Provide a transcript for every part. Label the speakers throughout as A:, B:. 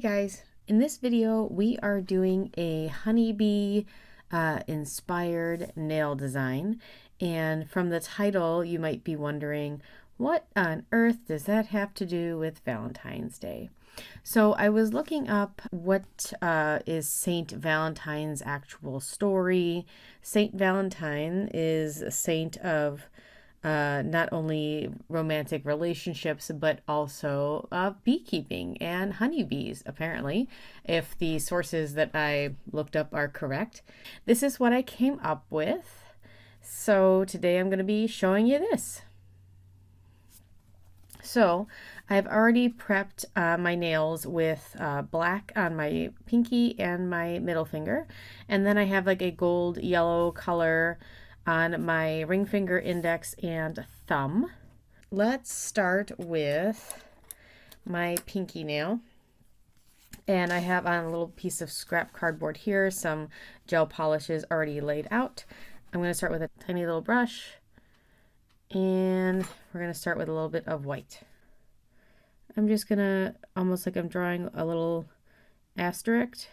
A: guys, in this video we are doing a honeybee inspired nail design, and from the title you might be wondering, what on earth does that have to do with Valentine's Day? So I was looking up what is Saint Valentine's actual story. Saint Valentine is a saint of not only romantic relationships, but also beekeeping and honeybees, apparently, if the sources that I looked up are correct. This is what I came up with. So today I'm going to be showing you this. So I've already prepped my nails with black on my pinky and my middle finger. And then I have like a gold yellow color on my ring finger, index, and thumb. Let's start with my pinky nail. And I have on a little piece of scrap cardboard here some gel polishes already laid out. I'm going to start with a tiny little brush. And we're going to start with a little bit of white. I'm just going to, almost like I'm drawing a little asterisk.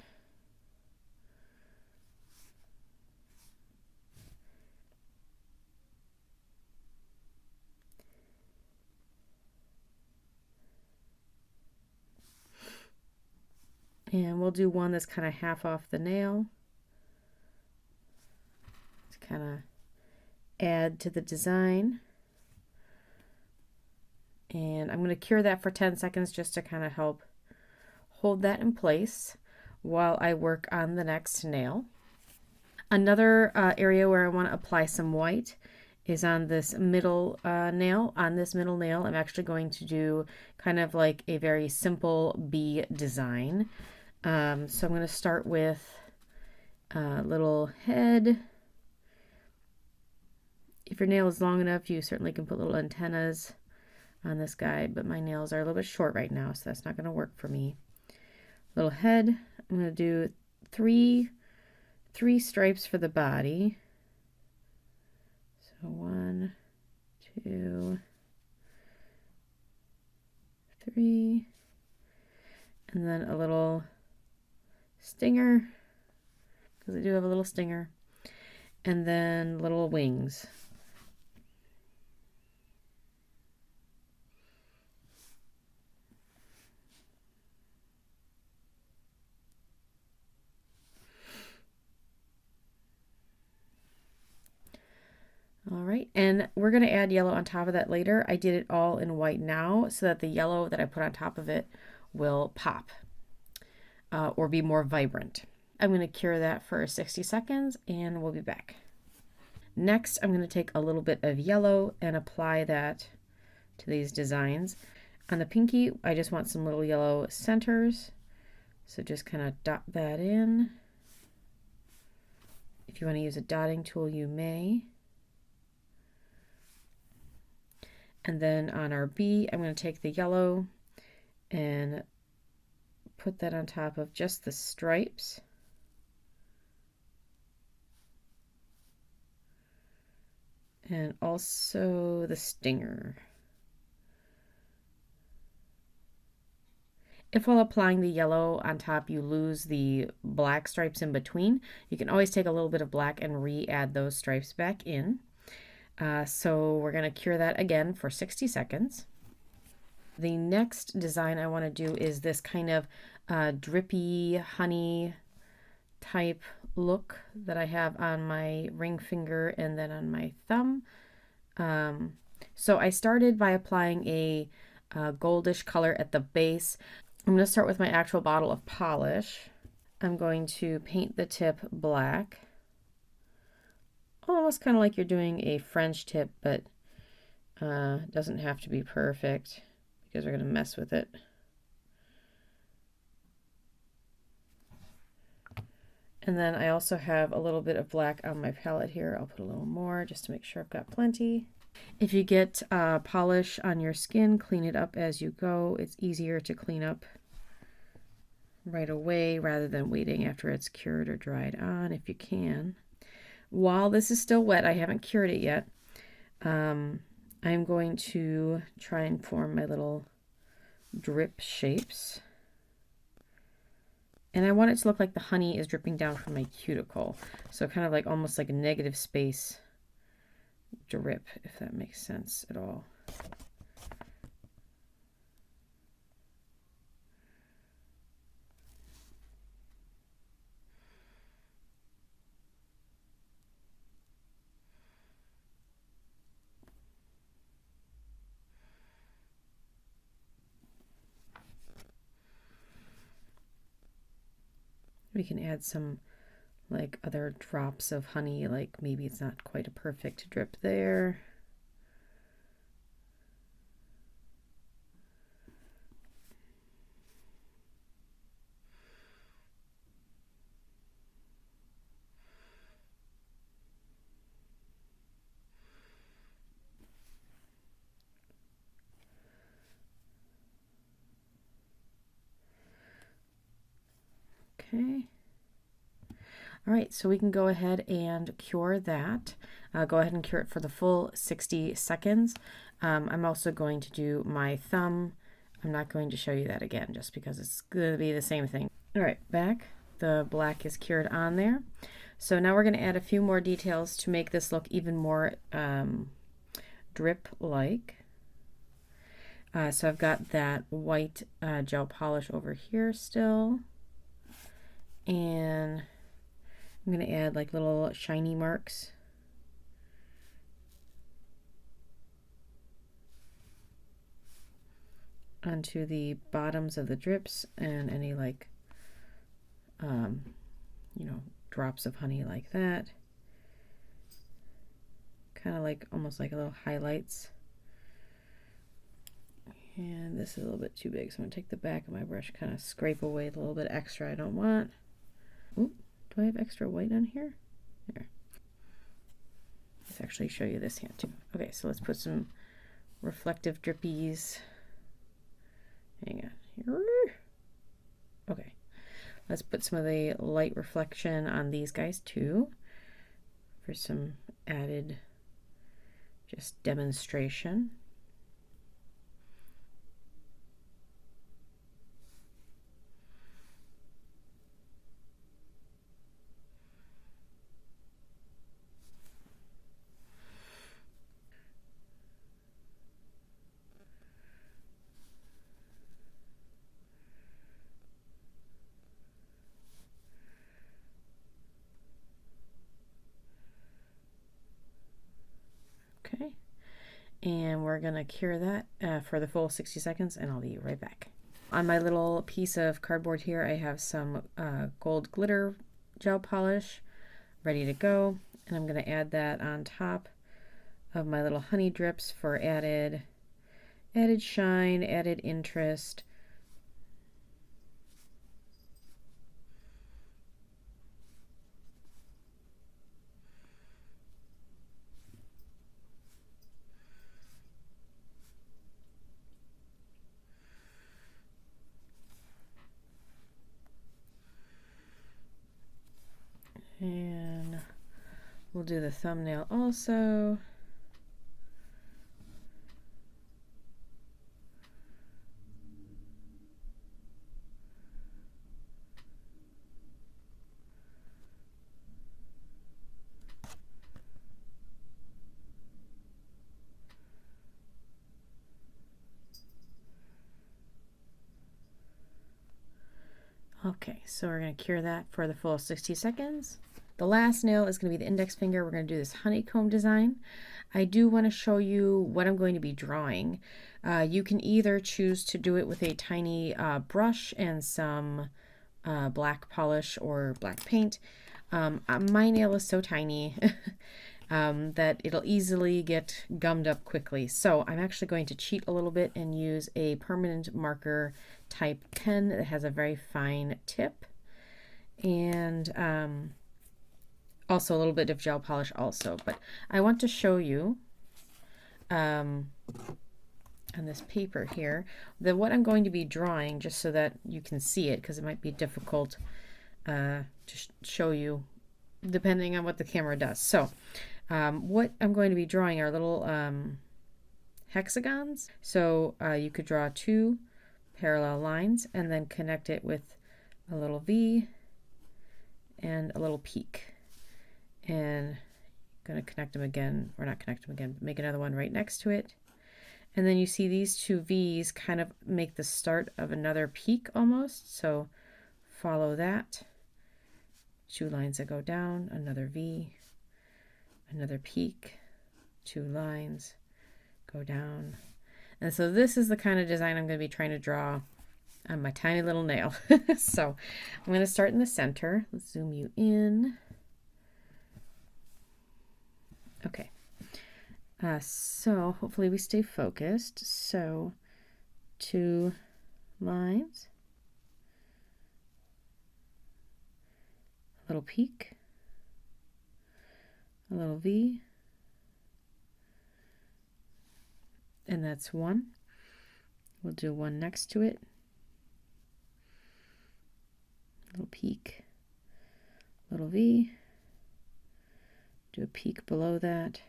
A: And we'll do one that's kind of half off the nail to kind of add to the design. And I'm going to cure that for 10 seconds just to kind of help hold that in place while I work on the next nail. Another area where I want to apply some white is on this middle nail. On this middle nail, I'm actually going to do kind of like a very simple bee design. So I'm going to start with a little head. If your nail is long enough, you certainly can put little antennas on this guy, but my nails are a little bit short right now, so that's not going to work for me. Little head. I'm going to do three stripes for the body. So 1, 2, 3, and then a little stinger, because I do have a little stinger, and then little wings. All right, and we're going to add yellow on top of that later. I did it all in white now so that the yellow that I put on top of it will pop or be more vibrant. I'm going to cure that for 60 seconds and we'll be back. Next, I'm going to take a little bit of yellow and apply that to these designs. On the pinky, I just want some little yellow centers. So just kind of dot that in. If you want to use a dotting tool, you may. And then on our bee, I'm going to take the yellow and put that on top of just the stripes. And also the stinger. If while applying the yellow on top you lose the black stripes in between, you can always take a little bit of black and re-add those stripes back in. So we're going to cure that again for 60 seconds. The next design I want to do is this kind of drippy honey type look that I have on my ring finger and then on my thumb. So I started by applying a goldish color at the base. I'm going to start with my actual bottle of polish. I'm going to paint the tip black. Almost kind of like you're doing a French tip, but doesn't have to be perfect because we're going to mess with it. And then I also have a little bit of black on my palette here. I'll put a little more just to make sure I've got plenty. If you get polish on your skin, clean it up as you go. It's easier to clean up right away rather than waiting after it's cured or dried on if you can. While this is still wet, I haven't cured it yet, I'm going to try and form my little drip shapes. And I want it to look like the honey is dripping down from my cuticle. So kind of like almost like a negative space drip, if that makes sense at all. We can add some like other drops of honey, like maybe it's not quite a perfect drip there. Okay. All right, so we can go ahead and cure that. Go ahead and cure it for the full 60 seconds. I'm also going to do my thumb. I'm not going to show you that again just because it's going to be the same thing. All right, back. The black is cured on there. So now we're going to add a few more details to make this look even more drip-like. So I've got that white gel polish over here still. And I'm going to add like little shiny marks. Onto the bottoms of the drips and any like, you know, drops of honey like that. Kind of like almost like a little highlights. And this is a little bit too big, so I'm going to take the back of my brush, kind of scrape away the little bit extra I don't want. Ooh, do I have extra white on here? There. Let's actually show you this hand too. Okay, so let's put some reflective drippies. Hang on here. Okay, let's put some of the light reflection on these guys too for some added just demonstration. Okay, and we're gonna cure that for the full 60 seconds, and I'll be right back. On my little piece of cardboard here, I have some gold glitter gel polish ready to go, and I'm gonna add that on top of my little honey drips for added shine, added interest. And we'll do the thumbnail also. Okay, so we're going to cure that for the full 60 seconds. The last nail is going to be the index finger. We're going to do this honeycomb design. I do want to show you what I'm going to be drawing. You can either choose to do it with a tiny brush and some black polish or black paint. My nail is so tiny that it'll easily get gummed up quickly. So I'm actually going to cheat a little bit and use a permanent marker type pen that has a very fine tip. And also a little bit of gel polish also. But I want to show you on this paper here that what I'm going to be drawing, just so that you can see it, because it might be difficult to show you depending on what the camera does. So what I'm going to be drawing are little hexagons. So you could draw two parallel lines and then connect it with a little V, and a little peak. And going to connect them again, or not connect them again, but make another one right next to it. And then you see these two V's kind of make the start of another peak almost. So follow that. 2 lines that go down, another V, another peak, 2 lines, go down. And so this is the kind of design I'm going to be trying to draw on my tiny little nail. So I'm going to start in the center. Let's zoom you in. Okay. So hopefully we stay focused. So 2 lines, a little peak, a little V, and that's 1. We'll do 1 next to it, little peak, little V, do a peak below that,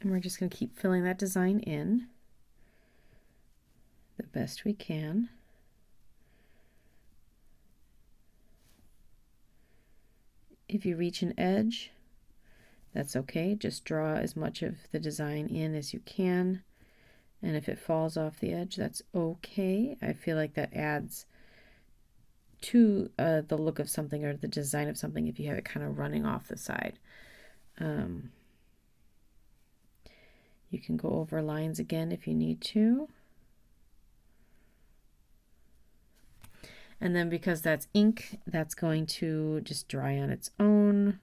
A: and we're just going to keep filling that design in the best we can. If you reach an edge, that's okay. Just draw as much of the design in as you can. And if it falls off the edge, that's okay. I feel like that adds to the look of something or the design of something if you have it kind of running off the side. You can go over lines again if you need to. And then because that's ink, that's going to just dry on its own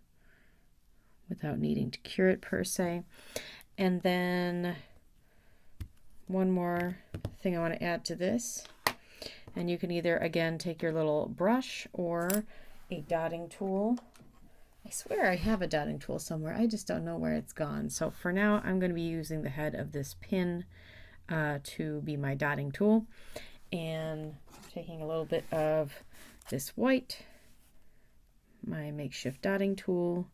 A: without needing to cure it per se. And then one more thing I want to add to this. And you can either, again, take your little brush or a dotting tool. I swear I have a dotting tool somewhere. I just don't know where it's gone. So for now, I'm going to be using the head of this pin to be my dotting tool. And taking a little bit of this white, my makeshift dotting tool,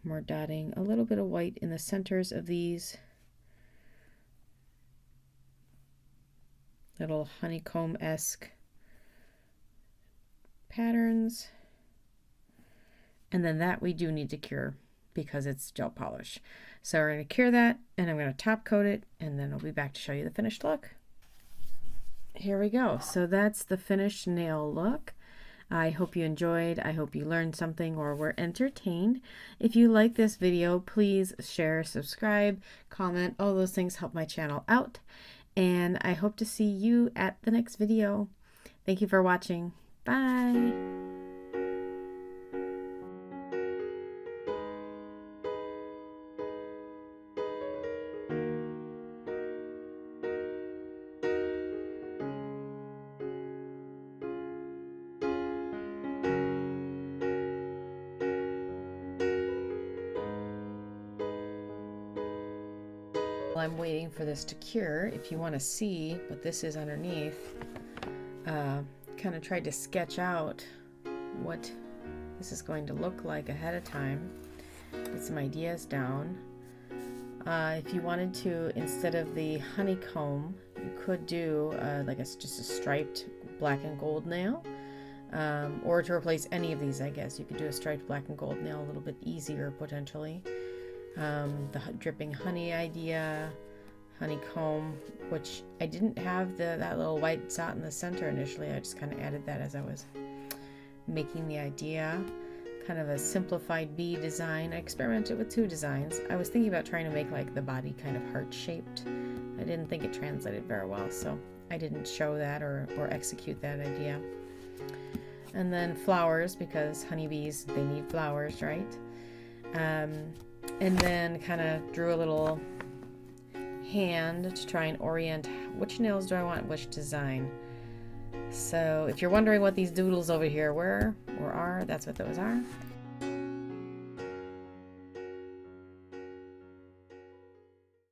A: and we're dotting a little bit of white in the centers of these little honeycomb-esque patterns. And then that we do need to cure because it's gel polish. So we're going to cure that, and I'm going to top coat it, and then I'll be back to show you the finished look. Here we go. So that's the finished nail look. I hope you enjoyed. I hope you learned something or were entertained. If you like this video, please share, subscribe, comment. All those things help my channel out. And I hope to see you at the next video. Thank you for watching. Bye. I'm waiting for this to cure. If you want to see what this is underneath, kind of tried to sketch out what this is going to look like ahead of time. Get some ideas down. If you wanted to, instead of the honeycomb, you could do just a striped black and gold nail, or to replace any of these, I guess you could do a striped black and gold nail, a little bit easier potentially. The dripping honey idea, honeycomb, which I didn't have that little white dot in the center initially. I just kind of added that as I was making the idea. Kind of a simplified bee design. I experimented with 2 designs. I was thinking about trying to make like the body kind of heart-shaped. I didn't think it translated very well, so I didn't show that or execute that idea. And then flowers, because honeybees, they need flowers, right? And then kind of drew a little hand to try and orient which nails do I want, which design. So if you're wondering what these doodles over here were or are, that's what those are.